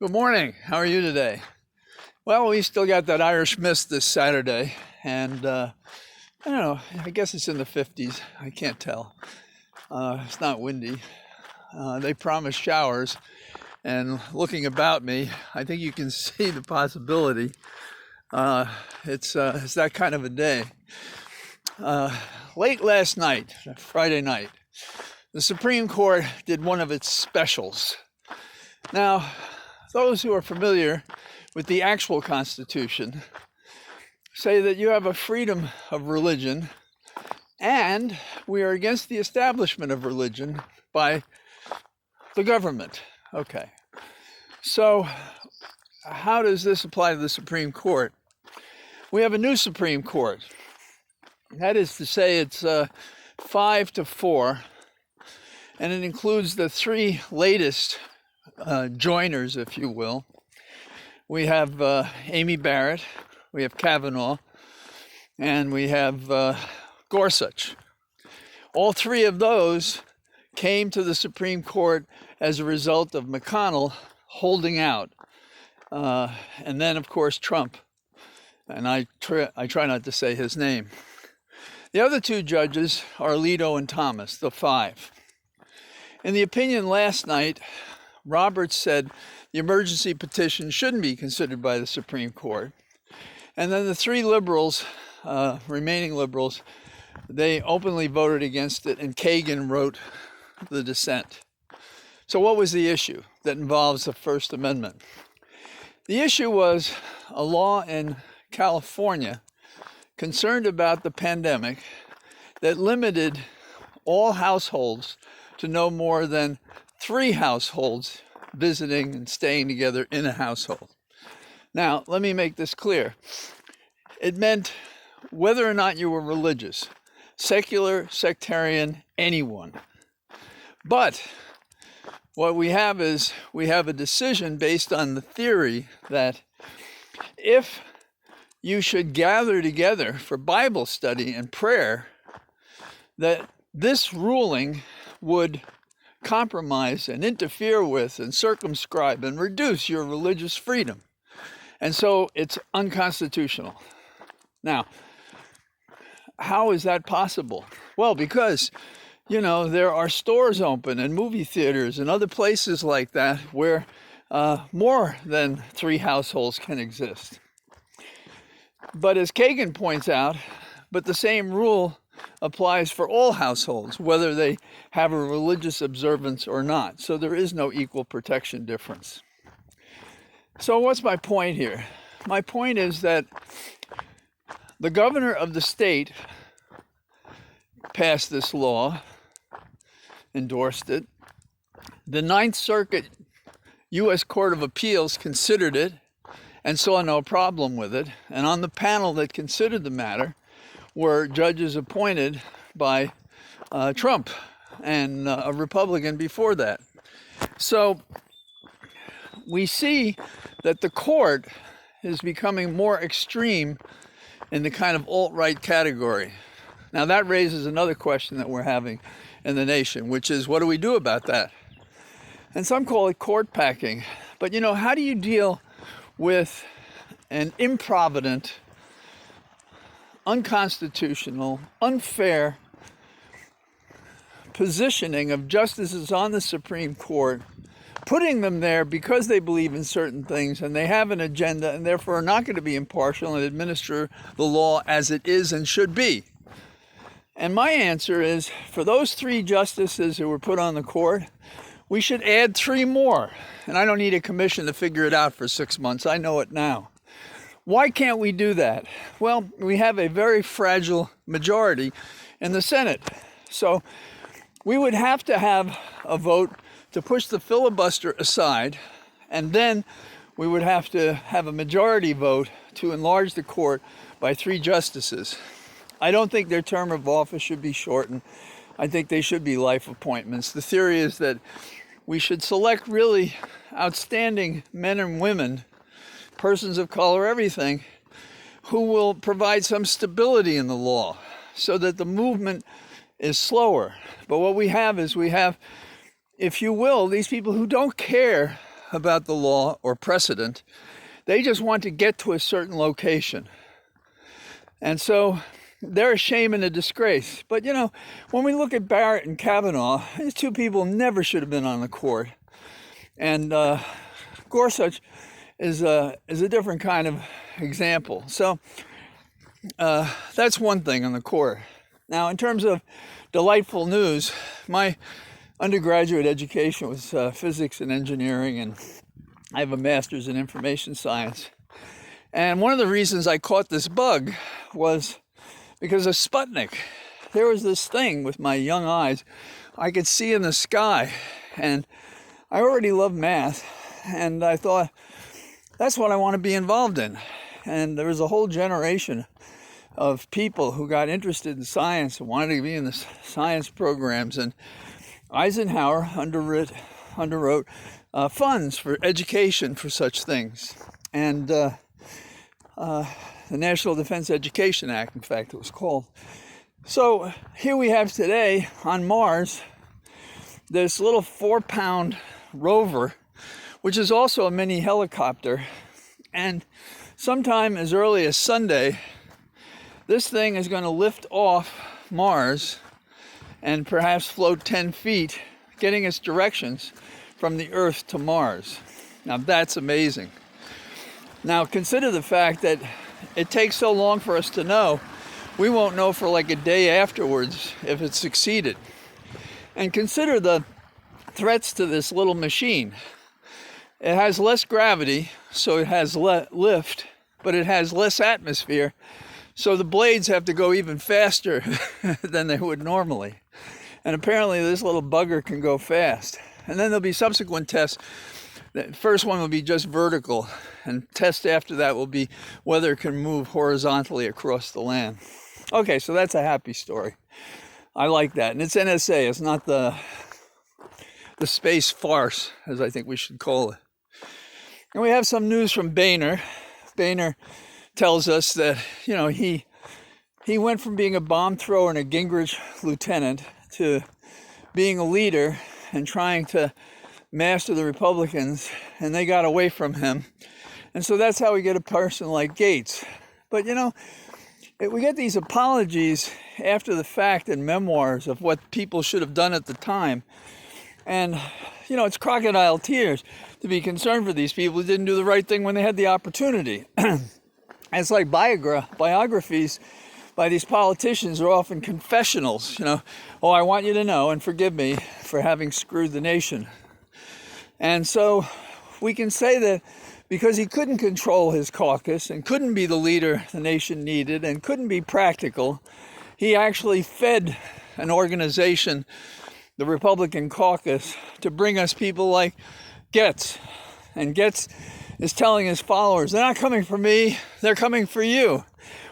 Good morning. How are you today? Well, we still got that Irish mist this Saturday, and I don't know, I guess it's in the 50s. I can't tell. It's not windy. They promised showers, and looking about me, I think you can see the possibility. It's that kind of a day. Late last night, Friday night, the Supreme Court did one of its specials. Now, those who are familiar with the actual Constitution say that you have a freedom of religion, and we are against the establishment of religion by the government. Okay. So, how does this apply to the Supreme Court? We have a new Supreme Court. That is to say, it's 5-4, and it includes the three latest joiners, if you will. We have Amy Barrett, we have Kavanaugh, and we have Gorsuch. All three of those came to the Supreme Court as a result of McConnell holding out. And then, of course, Trump. And I try not to say his name. The other two judges are Alito and Thomas, the five. In the opinion last night, Roberts said the emergency petition shouldn't be considered by the Supreme Court. And then the three liberals, remaining liberals, they openly voted against it, and Kagan wrote the dissent. So what was the issue that involves the First Amendment? The issue was a law in California concerned about the pandemic that limited all households to no more than 3 households visiting and staying together in a household. Now, let me make this clear. It meant whether or not you were religious, secular, sectarian, anyone. But what we have is we have a decision based on the theory that if you should gather together for Bible study and prayer, that this ruling would compromise and interfere with and circumscribe and reduce your religious freedom. And so it's unconstitutional. Now, how is that possible? Well, because, there are stores open and movie theaters and other places like that where more than 3 households can exist. But as Kagan points out, but the same rule applies for all households, whether they have a religious observance or not. So there is no equal protection difference. So what's my point here? My point is that the governor of the state passed this law, endorsed it. The Ninth Circuit U.S. Court of Appeals considered it and saw no problem with it. And on the panel that considered the matter were judges appointed by Trump and a Republican before that. So we see that the court is becoming more extreme in the kind of alt-right category. Now that raises another question that we're having in the nation, which is, what do we do about that? And some call it court packing. But how do you deal with an improvident, unconstitutional, unfair positioning of justices on the Supreme Court, putting them there because they believe in certain things and they have an agenda and therefore are not going to be impartial and administer the law as it is and should be? And my answer is, for those 3 justices who were put on the court, we should add 3 more. And I don't need a commission to figure it out for 6 months. I know it now. Why can't we do that? Well, we have a very fragile majority in the Senate. So we would have to have a vote to push the filibuster aside, and then we would have to have a majority vote to enlarge the court by 3 justices. I don't think their term of office should be shortened. I think they should be life appointments. The theory is that we should select really outstanding men and women, persons of color, everything, who will provide some stability in the law so that the movement is slower. But what we have is, if you will, these people who don't care about the law or precedent. They just want to get to a certain location. And so they're a shame and a disgrace. But, you know, when we look at Barrett and Kavanaugh, these two people never should have been on the court. And Gorsuch is a different kind of example. So that's one thing on the court. Now, in terms of delightful news, my undergraduate education was physics and engineering, and I have a master's in information science. And one of the reasons I caught this bug was because of Sputnik. There was this thing with my young eyes I could see in the sky, and I already love math, and I thought, that's what I want to be involved in. And there was a whole generation of people who got interested in science and wanted to be in the science programs, and Eisenhower underwrote funds for education for such things. And the National Defense Education Act, in fact, it was called. So here we have today on Mars this little 4-pound rover, which is also a mini helicopter. And sometime as early as Sunday, this thing is going to lift off Mars and perhaps float 10 feet, getting its directions from the Earth to Mars. Now that's amazing. Now consider the fact that it takes so long for us to know, we won't know for like a day afterwards if it succeeded. And consider the threats to this little machine. It has less gravity, so it has lift, but it has less atmosphere, so the blades have to go even faster than they would normally. And apparently this little bugger can go fast. And then there'll be subsequent tests. The first one will be just vertical, and test after that will be whether it can move horizontally across the land. Okay, so that's a happy story. I like that. And it's NSA, it's not the space farce, as I think we should call it. And we have some news from Boehner. Boehner tells us that, you know, he went from being a bomb thrower and a Gingrich lieutenant to being a leader and trying to master the Republicans, and they got away from him. And so that's how we get a person like Gates. But, you know, we get these apologies after the fact in memoirs of what people should have done at the time. And, you know, it's crocodile tears to be concerned for these people who didn't do the right thing when they had the opportunity. It's like biographies by these politicians are often confessionals, you know. Oh, I want you to know and forgive me for having screwed the nation. And so we can say that because he couldn't control his caucus and couldn't be the leader the nation needed and couldn't be practical, he actually fed an organization, the Republican caucus, to bring us people like Getz. And Getz is telling his followers, they're not coming for me, they're coming for you.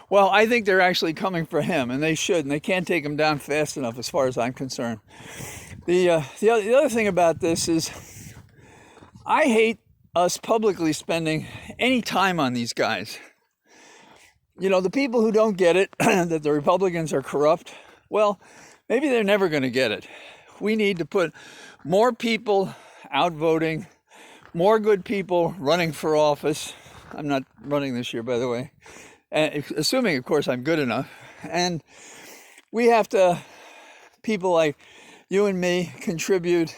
Well, I think they're actually coming for him, and they should, and they can't take him down fast enough as far as I'm concerned. The other thing about this is I hate us publicly spending any time on these guys. You know, the people who don't get it, that the Republicans are corrupt, well, maybe they're never going to get it. We need to put more people out voting, more good people running for office. I'm not running this year, by the way. Assuming, of course, I'm good enough. And we have to, people like you and me, contribute,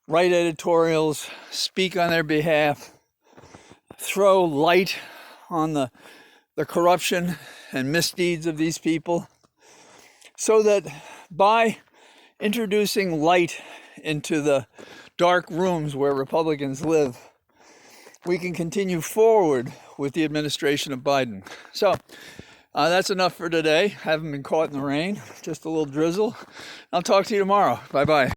write editorials, speak on their behalf, throw light on the corruption and misdeeds of these people, so that by introducing light into the dark rooms where Republicans live, we can continue forward with the administration of Biden. So that's enough for today. Haven't been caught in the rain, just a little drizzle. I'll talk to you tomorrow. Bye-bye.